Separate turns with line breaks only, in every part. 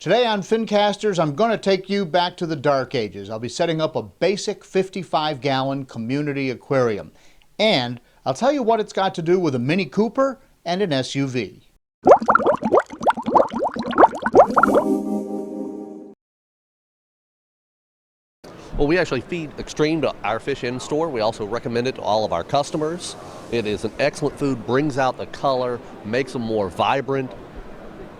Today on Fincasters, I'm going to take you back to the dark ages. I'll be setting up a basic 55-gallon community aquarium. And I'll tell you what it's got to do with a Mini Cooper and an SUV.
Well, we actually feed Extreme to our fish in store. We also recommend it to all of our customers. It is an excellent food, brings out the color, makes them more vibrant.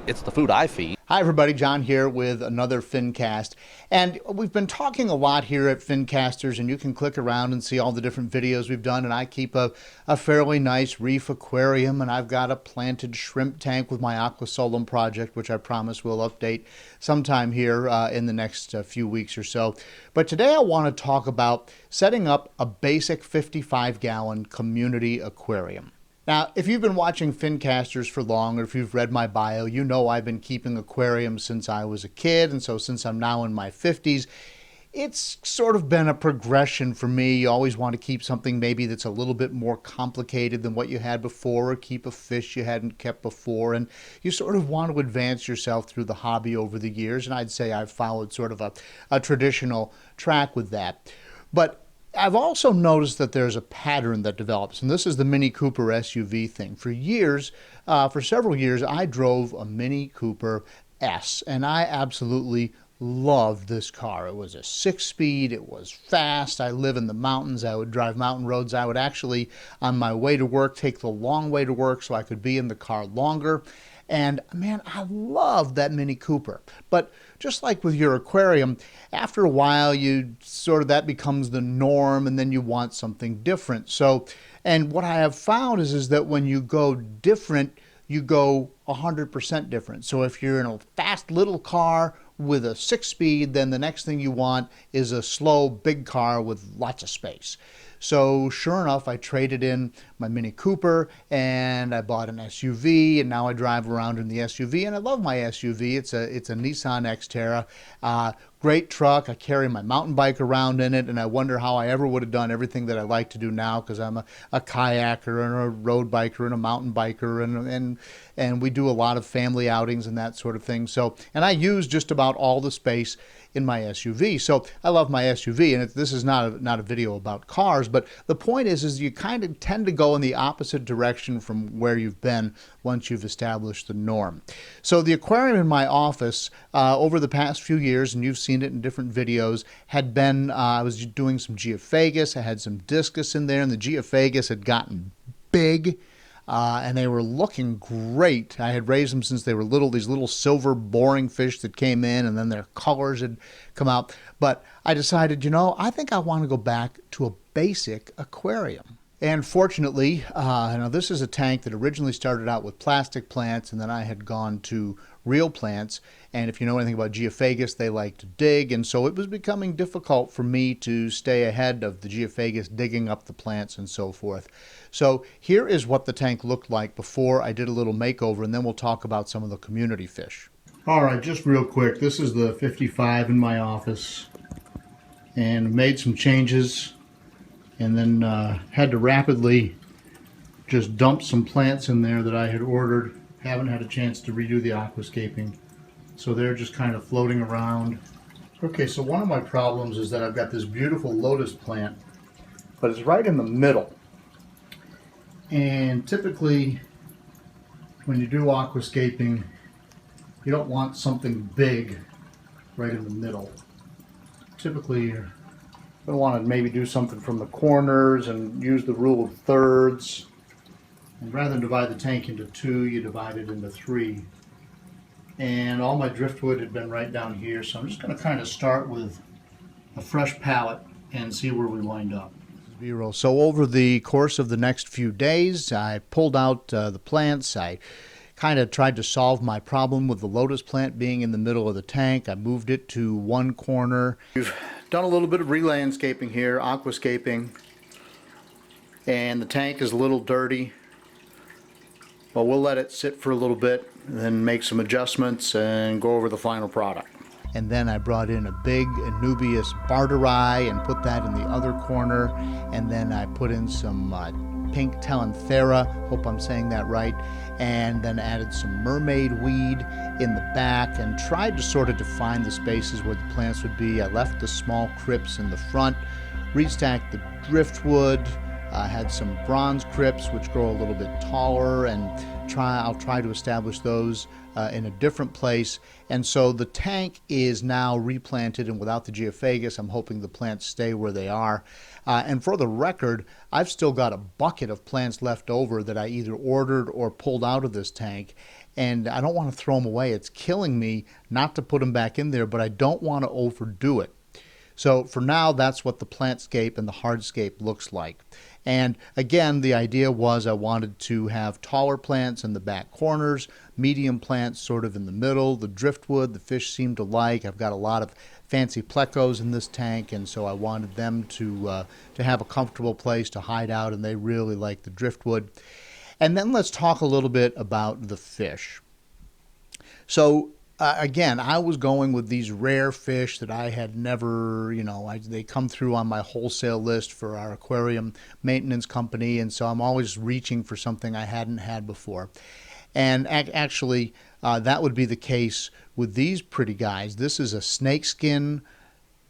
It's the food I feed.
Hi everybody, John here with another Fincast. And we've been talking a lot here at Fincasters, and you can click around and see all the different videos we've done. And I keep a fairly nice reef aquarium, and I've got a planted shrimp tank with my Aquascaping project, which I promise we'll update sometime here in the next few weeks or so. But today I want to talk about setting up a basic 55-gallon community aquarium. Now, if you've been watching Fincasters for long, or if you've read my bio, you know I've been keeping aquariums since I was a kid, and so since I'm now in my 50s, it's sort of been a progression for me. You always want to keep something maybe that's a little bit more complicated than what you had before, or keep a fish you hadn't kept before, and you sort of want to advance yourself through the hobby over the years, and I'd say I've followed sort of a traditional track with that. But I've also noticed that there's a pattern that develops, and this is the Mini Cooper SUV thing. For years, for several years, I drove a Mini Cooper S, and I absolutely loved this car. It was a 6-speed, it was fast. I live in the mountains, I would drive mountain roads. I would actually, on my way to work, take the long way to work so I could be in the car longer. And man, I love that Mini Cooper. But just like with your aquarium, after a while, that becomes the norm, and then you want something different. So, and what I have found is that when you go different, you go 100% different. So if you're in a fast little car with a 6-speed, then the next thing you want is a slow big car with lots of space. So sure enough, I traded in my Mini Cooper and I bought an SUV, and now I drive around in the SUV, and I love my SUV. It's a Nissan Xterra. Great truck. I carry my mountain bike around in it, and I wonder how I ever would have done everything that I like to do now, because I'm a kayaker and a road biker and a mountain biker, and we do a lot of family outings and that sort of thing. So, and I use just about all the space in my SUV. So I love my SUV, and this is not a video about cars, but the point is you kind of tend to go in the opposite direction from where you've been once you've established the norm. So the aquarium in my office over the past few years, and you've seen it in different videos, had been, I was doing some Geophagus, I had some discus in there, and the Geophagus had gotten big. And they were looking great. I had raised them since they were little, these little silver boring fish that came in, and then their colors had come out. But I decided, I think I want to go back to a basic aquarium. And fortunately, now this is a tank that originally started out with plastic plants, and then I had gone to real plants. And if you know anything about Geophagus, they like to dig, and so it was becoming difficult for me to stay ahead of the Geophagus digging up the plants and so forth. So here is what the tank looked like before I did a little makeover, and then we'll talk about some of the community fish. All right, just real quick, this is the 55 in my office, and made some changes, and then had to rapidly just dump some plants in there that I had ordered. Haven't had a chance to redo the aquascaping, so they're just kind of floating around. Okay, so one of my problems is that I've got this beautiful lotus plant, but it's right in the middle. And typically, when you do aquascaping, you don't want something big right in the middle. Typically, you're going to want to maybe do something from the corners and use the rule of thirds. And rather than divide the tank into 2, you divide it into 3. And all my driftwood had been right down here, so I'm just going to kind of start with a fresh palette and see where we wind up. So over the course of the next few days, I pulled out the plants. I kind of tried to solve my problem with the lotus plant being in the middle of the tank. I moved it to one corner. We've done a little bit of re-landscaping here, aquascaping, and the tank is a little dirty. But we'll let it sit for a little bit, then make some adjustments and go over the final product. And then I brought in a big Anubias barteri and put that in the other corner. And then I put in some pink Telanthera, hope I'm saying that right. and then added some mermaid weed in the back and tried to sort of define the spaces where the plants would be. I left the small crypts in the front, restacked the driftwood, had some bronze crypts which grow a little bit taller, and I'll try to establish those in a different place. And so the tank is now replanted, and without the Geophagus, I'm hoping the plants stay where they are. And for the record, I've still got a bucket of plants left over that I either ordered or pulled out of this tank, and I don't want to throw them away. It's killing me not to put them back in there, but I don't want to overdo it. So for now, that's what the plantscape and the hardscape looks like. And again, the idea was I wanted to have taller plants in the back corners, medium plants sort of in the middle. The driftwood, the fish seem to like. I've got a lot of fancy plecos in this tank, and so I wanted them to have a comfortable place to hide out, and they really like the driftwood. And then let's talk a little bit about the fish. So again, I was going with these rare fish that I had never, they come through on my wholesale list for our aquarium maintenance company, and so I'm always reaching for something I hadn't had before. And actually, that would be the case with these pretty guys. This is a snakeskin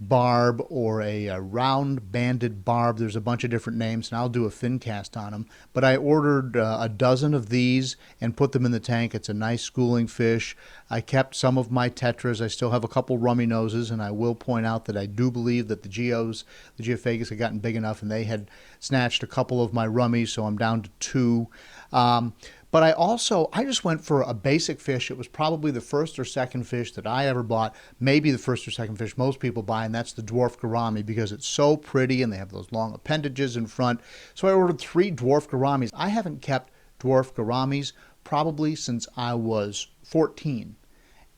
barb, or a round banded barb. There's a bunch of different names, and I'll do a Fincast on them. But I ordered a dozen of these and put them in the tank. It's a nice schooling fish. I kept some of my tetras. I still have a couple rummy noses, and I will point out that I do believe that the Geophagus had gotten big enough, and they had snatched a couple of my rummies, so I'm down to 2. But I just went for a basic fish. It was probably the first or second fish that I ever bought, maybe the first or second fish most people buy, and that's the Dwarf Gourami, because it's so pretty and they have those long appendages in front. So I ordered 3 Dwarf Gouramis. I haven't kept Dwarf Gouramis probably since I was 14.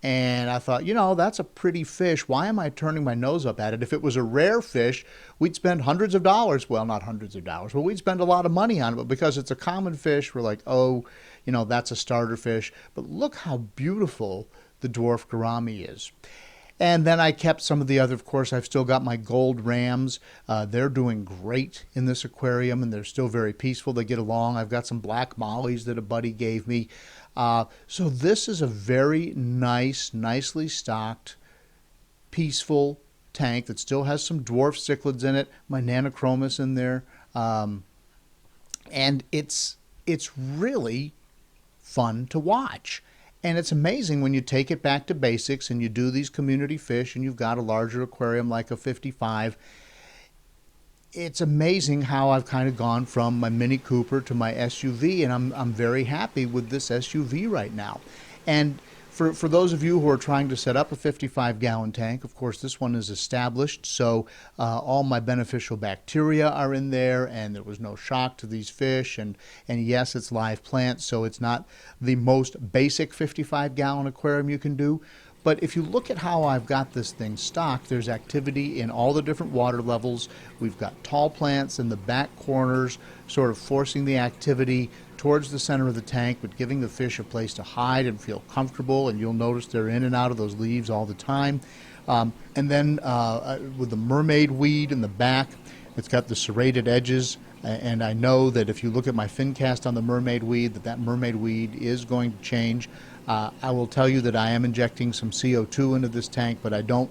And I thought, that's a pretty fish. Why am I turning my nose up at it? If it was a rare fish, we'd spend hundreds of dollars. Well, not hundreds of dollars, but we'd spend a lot of money on it. But because it's a common fish, we're like, oh, that's a starter fish. But look how beautiful the Dwarf Gourami is. And then I kept some of the other, of course, I've still got my gold rams. They're doing great in this aquarium, and they're still very peaceful. They get along. I've got some black mollies that a buddy gave me. So this is a very nice, nicely stocked, peaceful tank that still has some dwarf cichlids in it, my nanochromis in there. And it's really fun to watch. And it's amazing when you take it back to basics and you do these community fish and you've got a larger aquarium like a 55. It's amazing how I've kind of gone from my Mini Cooper to my SUV, and I'm very happy with this SUV right now. And for those of you who are trying to set up a 55-gallon tank, of course, this one is established, so all my beneficial bacteria are in there, and there was no shock to these fish. And yes, it's live plants, so it's not the most basic 55-gallon aquarium you can do. But if you look at how I've got this thing stocked, there's activity in all the different water levels. We've got tall plants in the back corners, sort of forcing the activity towards the center of the tank, but giving the fish a place to hide and feel comfortable. And you'll notice they're in and out of those leaves all the time. And then with the mermaid weed in the back, it's got the serrated edges. And I know that if you look at my Fincast on the mermaid weed, that mermaid weed is going to change. I will tell you that I am injecting some CO2 into this tank, but I don't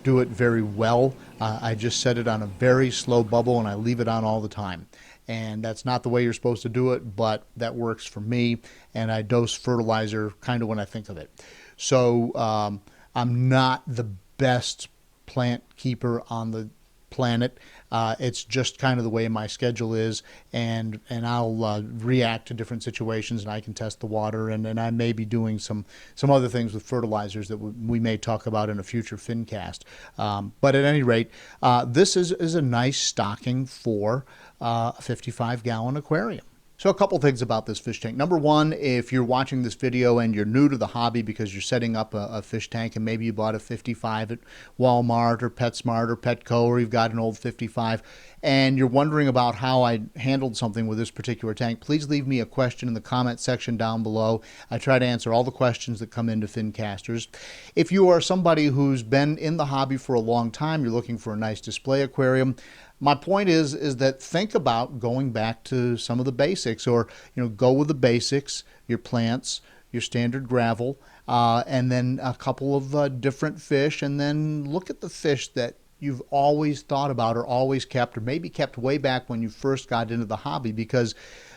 do it very well. I just set it on a very slow bubble, and I leave it on all the time. And that's not the way you're supposed to do it, but that works for me. And I dose fertilizer kind of when I think of it. So I'm not the best plant keeper on the planet. It's just kind of the way my schedule is, and I'll react to different situations, and I can test the water, and I may be doing some other things with fertilizers that we may talk about in a future Fincast. But at any rate, this is a nice stocking for a 55-gallon aquarium. So a couple things about this fish tank. Number one, if you're watching this video and you're new to the hobby because you're setting up a fish tank and maybe you bought a 55 at Walmart or PetSmart or Petco, or you've got an old 55 and you're wondering about how I handled something with this particular tank, please leave me a question in the comment section down below. I try to answer all the questions that come into Fincasters. If you are somebody who's been in the hobby for a long time, you're looking for a nice display aquarium, my point is that think about going back to some of the basics, or go with the basics, your plants, your standard gravel, and then a couple of different fish, and then look at the fish that you've always thought about or always kept, or maybe kept way back when you first got into the hobby, because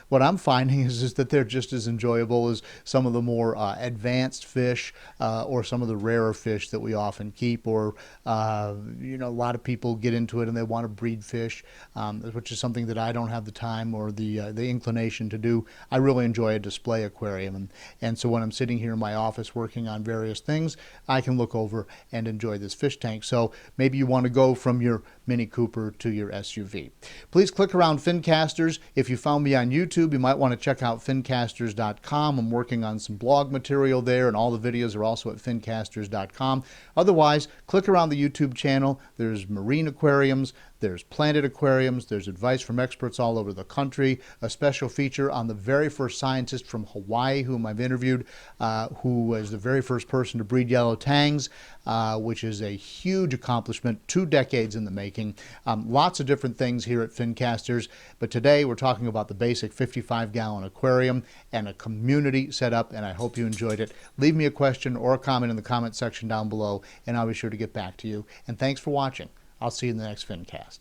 what I'm finding is that they're just as enjoyable as some of the more advanced fish, or some of the rarer fish that we often keep, or a lot of people get into it and they want to breed fish, which is something that I don't have the time or the inclination to do. I really enjoy a display aquarium, and so when I'm sitting here in my office working on various things, I can look over and enjoy this fish tank. So maybe you want to go from your Mini Cooper to your SUV. Please click around Fincasters. If you found me on YouTube, you might want to check out Fincasters.com. I'm working on some blog material there, and all the videos are also at Fincasters.com. Otherwise, click around the YouTube channel. There's marine aquariums, there's planted aquariums, there's advice from experts all over the country, a special feature on the very first scientist from Hawaii whom I've interviewed, who was the very first person to breed yellow tangs, which is a huge accomplishment, 2 decades in the making. Lots of different things here at Fincasters, but today we're talking about the basic 55-gallon aquarium and a community setup, and I hope you enjoyed it. Leave me a question or a comment in the comment section down below, and I'll be sure to get back to you. And thanks for watching. I'll see you in the next Fincast.